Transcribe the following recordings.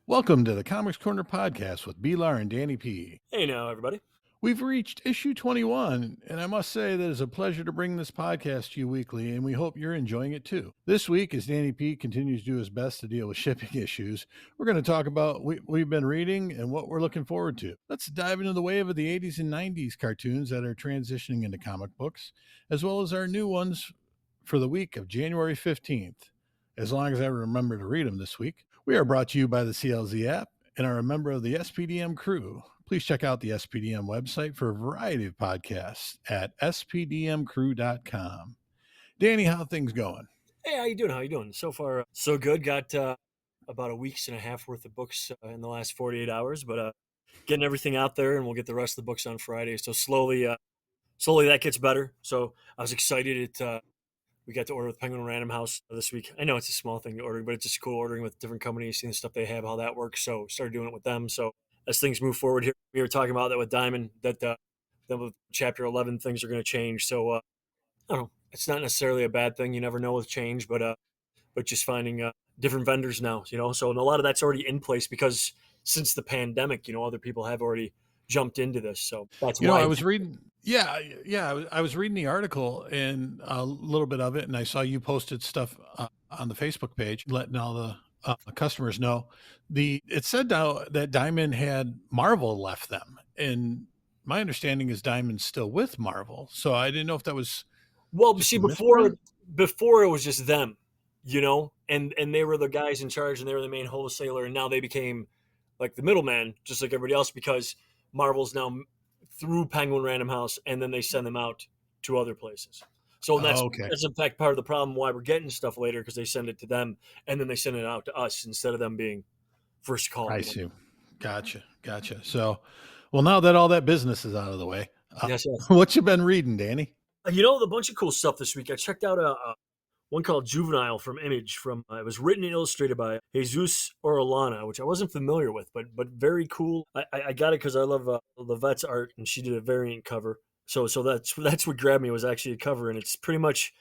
Welcome to the Comics Corner podcast with B-Lar and Danny P. Hey now, everybody. We've reached issue 21, and I must say that it's a pleasure to bring this podcast to you weekly, and we hope you're enjoying it too. This week, as Danny P continues to do his best to deal with shipping issues, we're going to talk about what we've been reading and what we're looking forward to. Let's dive into the wave of the 80s and 90s cartoons that are transitioning into comic books, as well as our new ones for the week of January 15th. As long as I remember to read them this week. We are brought to you by the CLZ app and are a member of the SPDM crew. Please check out the SPDM website for a variety of podcasts at spdmcrew.com. Danny, how things going? Hey, how you doing? How you doing? So far, so good. Got about a week's and a half worth of books in the last 48 hours, but getting everything out there, and we'll get the rest of the books on Friday. So slowly that gets better. So I was excited. We got to order with Penguin Random House this week. I know it's a small thing to order, but it's just cool ordering with different companies, seeing the stuff they have, how that works. So started doing it with them. So as things move forward here, we were talking about that with Diamond, that then with Chapter 11, things are going to change. So I don't know. It's not necessarily a bad thing. You never know with change, but just finding different vendors now, So and a lot of that's already in place because since the pandemic, other people have already jumped into this. So that's why. I was reading. I was reading the article and a little bit of it, and I saw you posted stuff on the Facebook page, letting all the customers know. It said now that Diamond had Marvel left them, and my understanding is Diamond's still with Marvel. So I didn't know if that was Well, just see, a misprint. before it was just them, and they were the guys in charge, and they were the main wholesaler, and now they became like the middleman, just like everybody else, because Marvel's now through Penguin Random House, and then they send them out to other places. So Oh, okay. that's in fact part of the problem why we're getting stuff later, because they send it to them, and then they send it out to us instead of them being first call. I see. Gotcha. So, well, now that all that business is out of the way, Yes, yes. what you been reading, Danny? A bunch of cool stuff this week. I checked out one called Juvenile from Image. From it was written and illustrated by Jesus Orellana, which I wasn't familiar with, but very cool. I got it because I love Levette's art, and she did a variant cover. So that's what grabbed me, was actually a cover, and it's pretty much,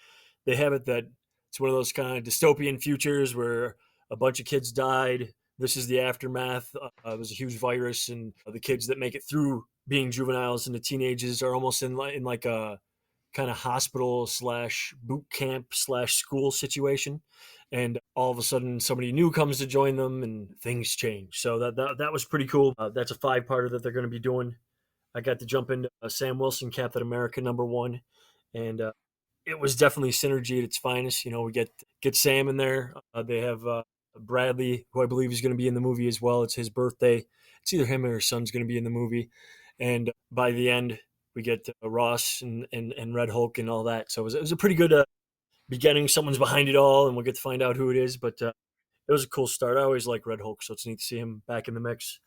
they have it that it's one of those kind of dystopian futures where a bunch of kids died. This is the aftermath. It was a huge virus, and the kids that make it through being juveniles and the teenagers are almost in like a kind of hospital slash boot camp slash school situation, and all of a sudden somebody new comes to join them and things change. So that was pretty cool. That's a 5-parter that they're going to be doing. I got to jump into Sam Wilson Captain America #1, and it was definitely synergy at its finest. We get Sam in there. They have Bradley, who I believe is going to be in the movie as well. It's his birthday. It's either him or his son's going to be in the movie, and by the end we get Ross and Red Hulk and all that. So it was a pretty good beginning. Someone's behind it all, and we'll get to find out who it is. But it was a cool start. I always like Red Hulk, so it's neat to see him back in the mix.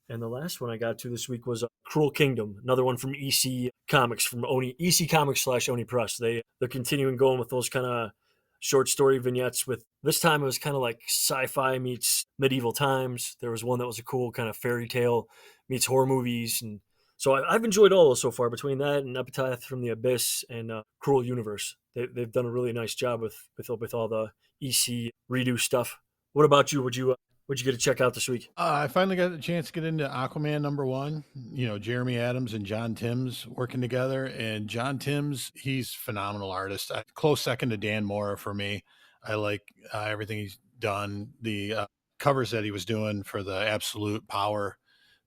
And the last one I got to this week was Cruel Kingdom, another one from EC Comics, from EC Comics / Oni Press. They're continuing going with those kind of short story vignettes. With this time, it was kind of like sci-fi meets medieval times. There was one that was a cool kind of fairy tale meets horror movies, and so I've enjoyed all those so far. Between that and Epitaph from the Abyss and Cruel Universe, they've done a really nice job with all the EC redo stuff. What about you? What'd you get to check out this week? I finally got a chance to get into Aquaman #1. Jeremy Adams and John Timms working together, and John Timms, he's a phenomenal artist. Close second to Dan Mora for me. I like everything he's done. The covers that he was doing for the Absolute Power,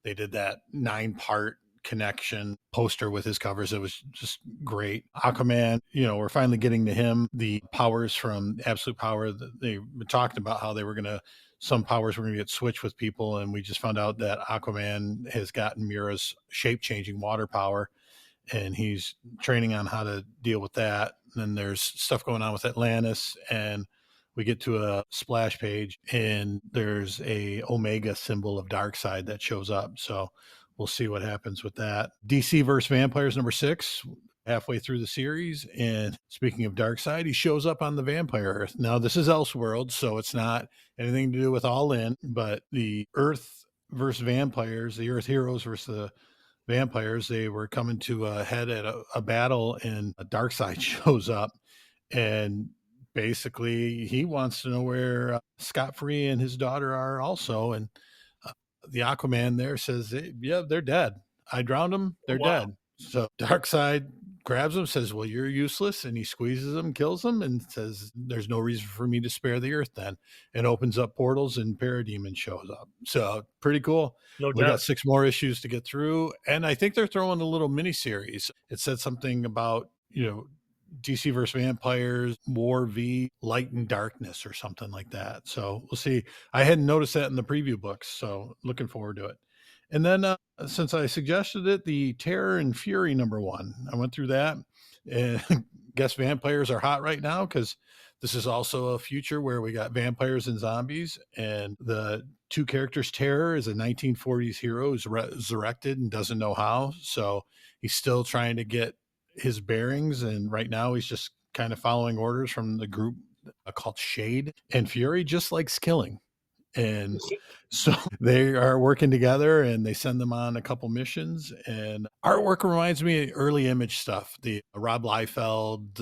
they did that 9-part connection poster with his covers. It was just great. Aquaman, we're finally getting to him. The powers from Absolute Power, they were talking about how some powers were going to get switched with people, and we just found out that Aquaman has gotten Mira's shape-changing water power, and he's training on how to deal with that. And then there's stuff going on with Atlantis, and we get to a splash page, and there's a Omega symbol of Darkseid that shows up. So we'll see what happens with that. DC vs. Vampires #6, halfway through the series. And speaking of Darkseid, he shows up on the Vampire Earth. Now, this is Elseworld, so it's not anything to do with All In, but the Earth versus vampires, the Earth heroes versus the vampires, they were coming to a head at a battle, and Darkseid shows up and basically he wants to know where Scott Free and his daughter are also, and uh, the Aquaman there says, "Yeah, they're dead. I drowned them. Oh, They're wow. dead." So Darkseid grabs him, says, "Well, you're useless," and he squeezes him, kills him, and says, "There's no reason for me to spare the Earth then," and opens up portals, and Parademon shows up. So pretty cool. No We got doubt. 6 more issues to get through, and I think they're throwing a little mini series. It said something about, DC versus Vampires, War V, Light and Darkness, or something like that. So we'll see. I hadn't noticed that in the preview books, so looking forward to it. And then, since I suggested it, the Terror and Fury #1, I went through that, and guess vampires are hot right now because this is also a future where we got vampires and zombies, and the two characters, Terror is a 1940s hero who's resurrected and doesn't know how, so he's still trying to get his bearings, and right now he's just kind of following orders from the group called Shade. And Fury just likes killing, and so they are working together, and they send them on a couple missions. And artwork reminds me of early Image stuff, the Rob Liefeld,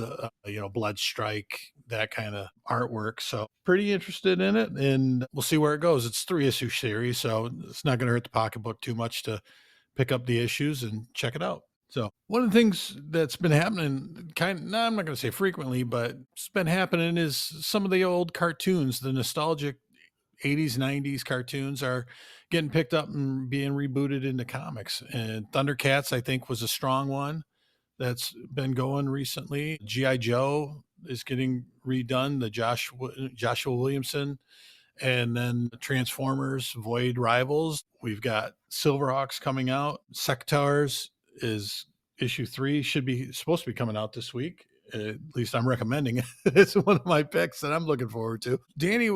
Blood Strike, that kind of artwork. So pretty interested in it, and we'll see where it goes. It's 3 issue series, so it's not going to hurt the pocketbook too much to pick up the issues and check it out. So one of the things that's been happening, no, I'm not going to say frequently, but it's been happening, is some of the old cartoons, the nostalgic 80s, 90s cartoons are getting picked up and being rebooted into comics. And Thundercats, I think, was a strong one that's been going recently. G.I. Joe is getting redone, the Joshua Williamson, and then Transformers, Void Rivals. We've got Silverhawks coming out. Sectars is issue 3, should be supposed to be coming out this week. At least I'm recommending it. It's one of my picks that I'm looking forward to. Danny,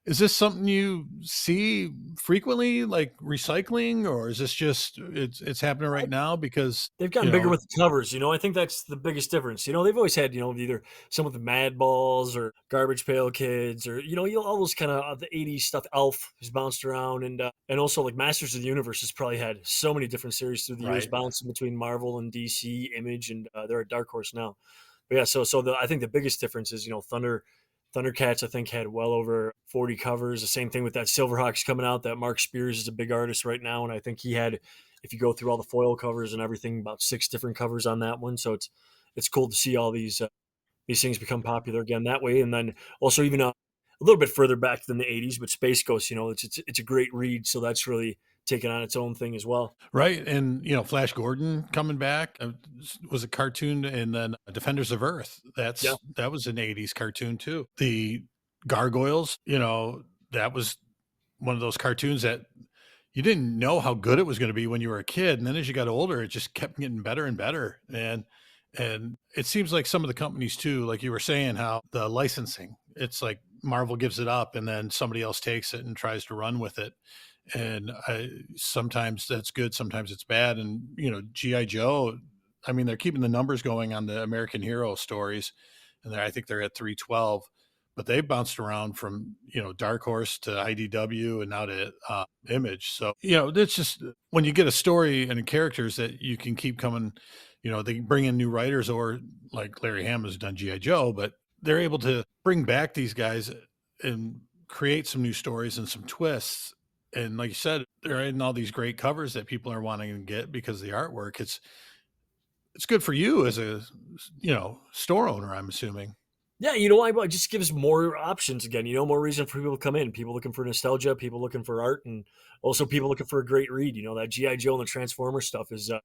is this something you see frequently, like recycling, or is this just it's happening right now because They've gotten bigger with the covers, I think that's the biggest difference. They've always had, either some of the Mad Balls or Garbage Pail Kids or, all those kind of the 80s stuff. Elf has bounced around and also like Masters of the Universe has probably had so many different series through the years right? bouncing between Marvel and DC, Image, and they're at Dark Horse now. But yeah, I think the biggest difference is, Thundercats, I think, had well over 40 covers. The same thing with that Silverhawks coming out. That Mark Spears is a big artist right now, and I think he had, if you go through all the foil covers and everything, about 6 different covers on that one. So it's cool to see all these things become popular again that way. And then also even a little bit further back than the 80s, but Space Ghost, it's a great read. So that's really taken on its own thing as well. Right. And, Flash Gordon coming back was a cartoon, and then Defenders of Earth. Yeah. That was an 80s cartoon too. The Gargoyles, that was one of those cartoons that you didn't know how good it was going to be when you were a kid. And then as you got older, it just kept getting better and better. And it seems like some of the companies too, like you were saying, how the licensing, it's like Marvel gives it up and then somebody else takes it and tries to run with it. And sometimes that's good, sometimes it's bad. And GI Joe, I mean, they're keeping the numbers going on the American Hero stories, and I think they're at 312, but they've bounced around from Dark Horse to IDW and now to Image. So it's just when you get a story and characters that you can keep coming, they bring in new writers, or like Larry Hama has done GI Joe, but they're able to bring back these guys and create some new stories and some twists. And like you said, they're in all these great covers that people are wanting to get because of the artwork. It's good for you as a store owner, I'm assuming. Yeah, it just gives more options again. More reason for people to come in. People looking for nostalgia, people looking for art, and also people looking for a great read. That GI Joe and the Transformer stuff is a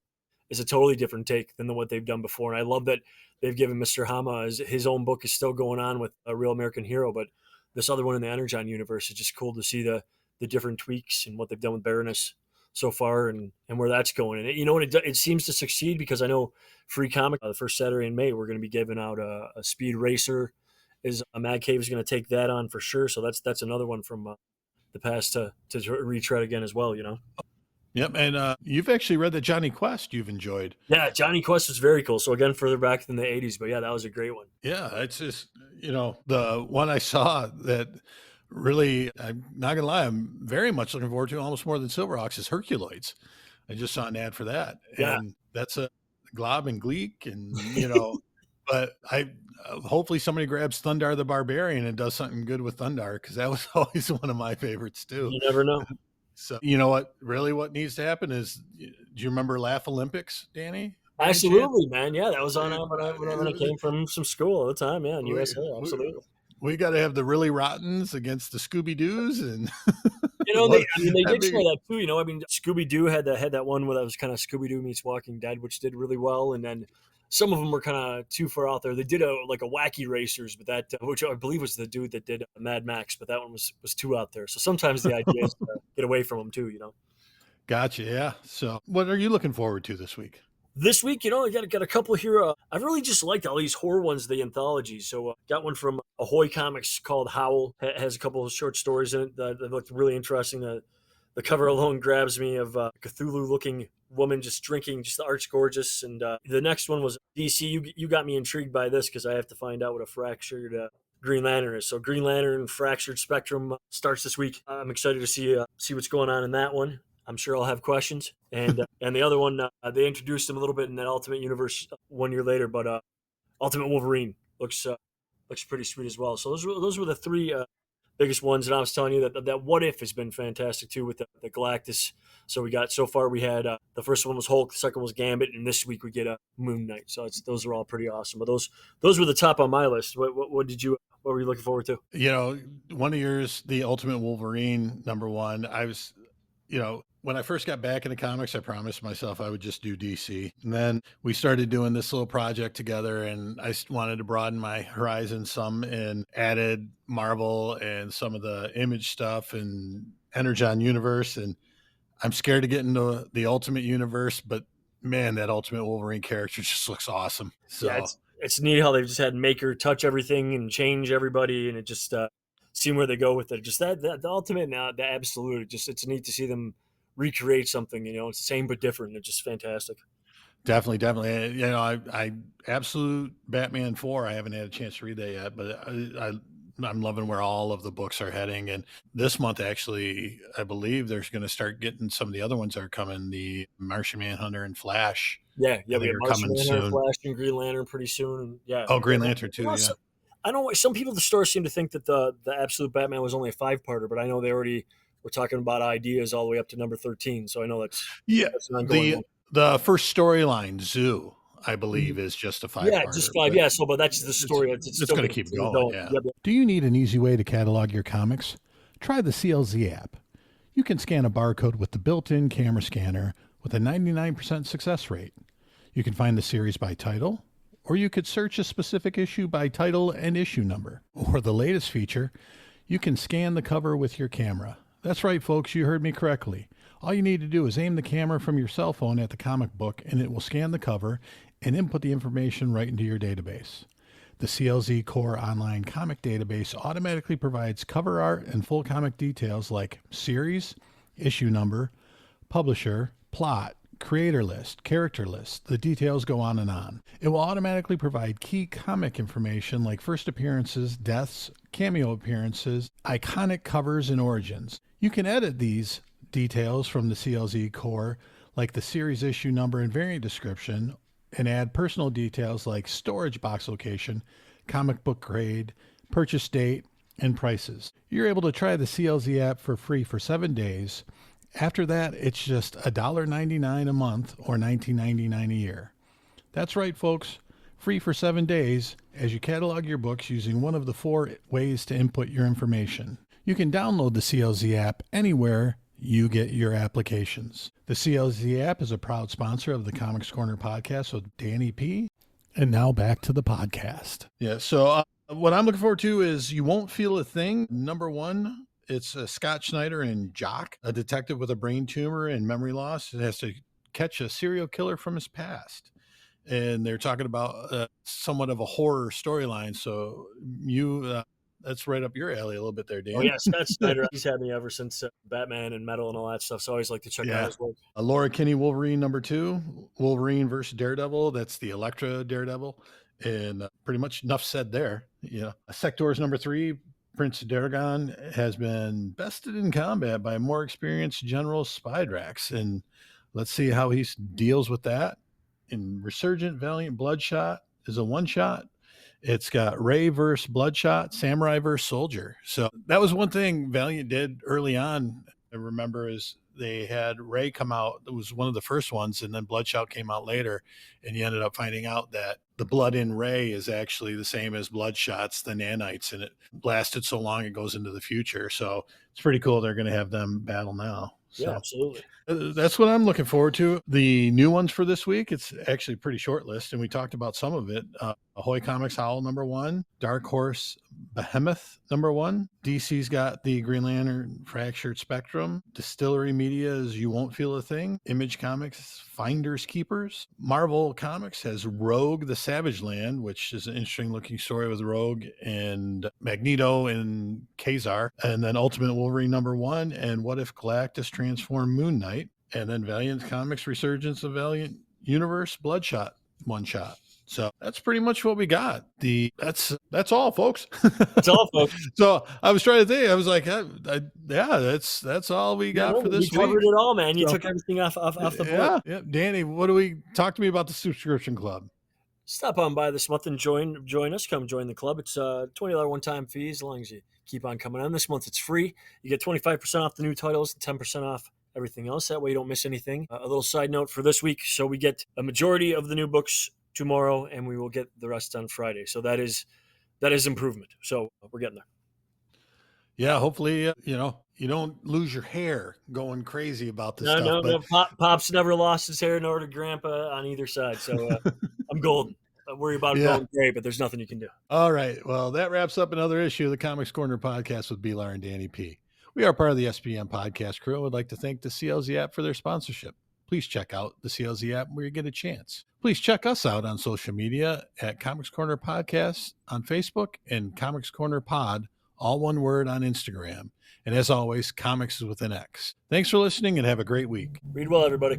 totally different take than what they've done before. And I love that they've given Mr. Hama his own book is still going on with A Real American Hero, but this other one in the Energon universe is just cool to see the different tweaks and what they've done with Baroness so far and where that's going. And it seems to succeed because I know Free Comic the first Saturday in May we're going to be giving out a Speed Racer. Is a Mad Cave is going to take that on for sure. So that's another one from the past to retread again as well. Yep. And you've actually read the Johnny Quest you've enjoyed. Yeah, Johnny Quest was very cool. So again, further back than the 80s, but yeah, that was a great one. Yeah, it's just, the one I saw that really, I'm not gonna lie, I'm very much looking forward to, almost more than Silverhawks, is Herculoids. I just saw an ad for that, Yeah. and that's a Glob and Gleek, and But hopefully somebody grabs Thundar the Barbarian and does something good with Thundar, because that was always one of my favorites too. You never know. So you know what? Really, what needs to happen is, do you remember Laugh Olympics, Danny? By any chance? Absolutely, man. Yeah, that was on when I came from some school all the time. Yeah, in We, USA, we, absolutely. we got to have the really rottens against the Scooby Doos, and They what I mean, they that did big. try that too. I mean, Scooby Doo had that one where that was kind of Scooby Doo meets Walking Dead, which did really well, and then some of them were kind of too far out there. They did a Wacky Racers, but that which I believe was the dude that did Mad Max, but that one was too out there. So sometimes the idea is to get away from them too. Gotcha. Yeah. So, what are you looking forward to this week? This week, I got a couple here. I've really just liked all these horror ones, the anthologies. So, got one from Ahoy Comics called Howl. Has a couple of short stories in it that looked really interesting. The cover alone grabs me of a Cthulhu-looking woman just drinking, just arch gorgeous. And the next one was DC. You got me intrigued by this because I have to find out what a fractured Green Lantern is. So, Green Lantern Fractured Spectrum starts this week. I'm excited to see what's going on in that one. I'm sure I'll have questions. And the other one, they introduced him a little bit in that Ultimate Universe 1 year later, but Ultimate Wolverine looks pretty sweet as well. So those were the three biggest ones. And I was telling you that What If has been fantastic too with the Galactus. So we had the first one was Hulk, the second was Gambit, and this week we get a Moon Knight. So those are all pretty awesome. But those were the top on my list. What were you looking forward to? One of yours, the Ultimate Wolverine #1. I was, when I first got back into comics, I promised myself I would just do DC. And then we started doing this little project together, and I wanted to broaden my horizon some and added Marvel and some of the Image stuff and Energon Universe. And I'm scared to get into the Ultimate Universe, but man, that Ultimate Wolverine character just looks awesome. Yeah, So it's neat how they've just had Maker touch everything and change everybody, and it just seeing where they go with it. Just that the ultimate now, the absolute. It's neat to see them recreate something. It's the same but different. It's just fantastic. definitely, definitely. I absolute Batman 4. I haven't had a chance to read that yet, but I'm loving where all of the books are heading. And this month, actually, I believe there's going to start getting some of the other ones that are coming. The Martian Manhunter and Flash, Yeah, I we think have are Martian coming Manhunter, soon. Flash, and Green Lantern pretty soon. And yeah, Oh, Green Lantern you too. know, Yeah. so, I know some people at the store seem to think that the absolute Batman was only a 5-parter, but I know they already were talking about ideas all the way up to number 13. So I know Yeah. that's an ongoing The one. the first storyline, Zoo, I believe, Mhm. is just a Yeah, five-parter, just five. but Yeah, so but that's just the it's story. It's it's still going going to to keep continue going. going. Yeah. Yep, yep. Do you need an easy way to catalog your comics? Try the CLZ app. You can scan a barcode with the built-in camera scanner with a 99% success rate. You can find the series by title, or you could search a specific issue by title and issue number. Or the latest feature, you can scan the cover with your camera. That's right, folks, you heard me correctly. All you need to do is aim the camera from your cell phone at the comic book, and it will scan the cover and input the information right into your database. The CLZ Core Online Comic Database automatically provides cover art and full comic details like series, issue number, publisher, plot, creator list, character list. The details go on and on. It will automatically provide key comic information like first appearances, deaths, cameo appearances, iconic covers, and origins. You can edit these details from the CLZ Core, like the series issue number and variant description, and add personal details like storage box location, comic book grade, purchase date, and prices. You're able to try the CLZ app for free for 7 days. After that, it's just $1.99 a month or $19.99 a year. That's right, folks. Free for 7 days as you catalog your books using one of the 4 ways to input your information. You can download the CLZ app anywhere you get your applications. The CLZ app is a proud sponsor of the Comics Corner podcast with Danny P. And now back to the podcast. Yeah. So what I'm looking forward to is You Won't Feel a Thing. #1. It's Scott Schneider and Jock, a detective with a brain tumor and memory loss, and has to catch a serial killer from his past. And they're talking about somewhat of a horror storyline. So that's right up your alley a little bit there, Oh Dan. yeah, Scott Snyder. He's had me ever since Batman and Metal and all that stuff. So I always like to check out Yeah. his work. Laura Kinney, Wolverine #2, Wolverine versus Daredevil. That's the Elektra Daredevil. And pretty much enough said there. Sector's #3, Prince Daragon has been bested in combat by more experienced General Spidrax. And let's see how he deals with that. In Resurgent, Valiant, Bloodshot, is a one-shot. It's got Ray versus Bloodshot, Samurai versus Soldier. So that was one thing Valiant did early on. I remember is they had Ray come out. It was one of the first ones, and then Bloodshot came out later, and you ended up finding out that the blood in Ray is actually the same as Bloodshot's, the nanites, and it lasted so long it goes into the future. So it's pretty cool. They're going to have them battle now. So. Yeah, absolutely. That's what I'm looking forward to. The new ones for this week, it's actually a pretty short list, and we talked about some of it. Ahoy Comics Howl #1, Dark Horse Behemoth #1. DC's got the Green Lantern Fractured Spectrum. Distillery Media's You Won't Feel a Thing. Image Comics Finders Keepers. Marvel Comics has Rogue the Savage Land, which is an interesting looking story with Rogue and Magneto and Kazar. And then Ultimate Wolverine #1 and What If Galactus Transformed Moon Knight. And then Valiant Comics Resurgence of Valiant Universe Bloodshot one shot. So that's pretty much what we got. That's all, folks. That's all, folks. So I was trying to think. I was like, that's all we got for this week. We covered it all, man. You took everything off the board. Yeah. Danny, talk to me about the Subscription Club? Stop on by this month and join us. Come join the club. It's $20 one-time fee as long as you keep on coming on. This month it's free. You get 25% off the new titles and 10% off everything else. That way you don't miss anything. A little side note for this week. So we get a majority of the new books tomorrow, and we will get the rest on Friday. So that is improvement. So we're getting there. Yeah, hopefully, you don't lose your hair going crazy about this stuff. No. Pop's never lost his hair, nor did Grandpa on either side. So I'm golden. I worry about going gray, but there's nothing you can do. All right. Well, that wraps up another issue of the Comics Corner podcast with B-Lar and Danny P. We are part of the SPM podcast crew. I would like to thank the CLZ app for their sponsorship. Please check out the CLZ app where you get a chance. Please check us out on social media at Comics Corner Podcast on Facebook and Comics Corner Pod, all one word, on Instagram. And as always, comics is with an X. Thanks for listening and have a great week. Read well, everybody.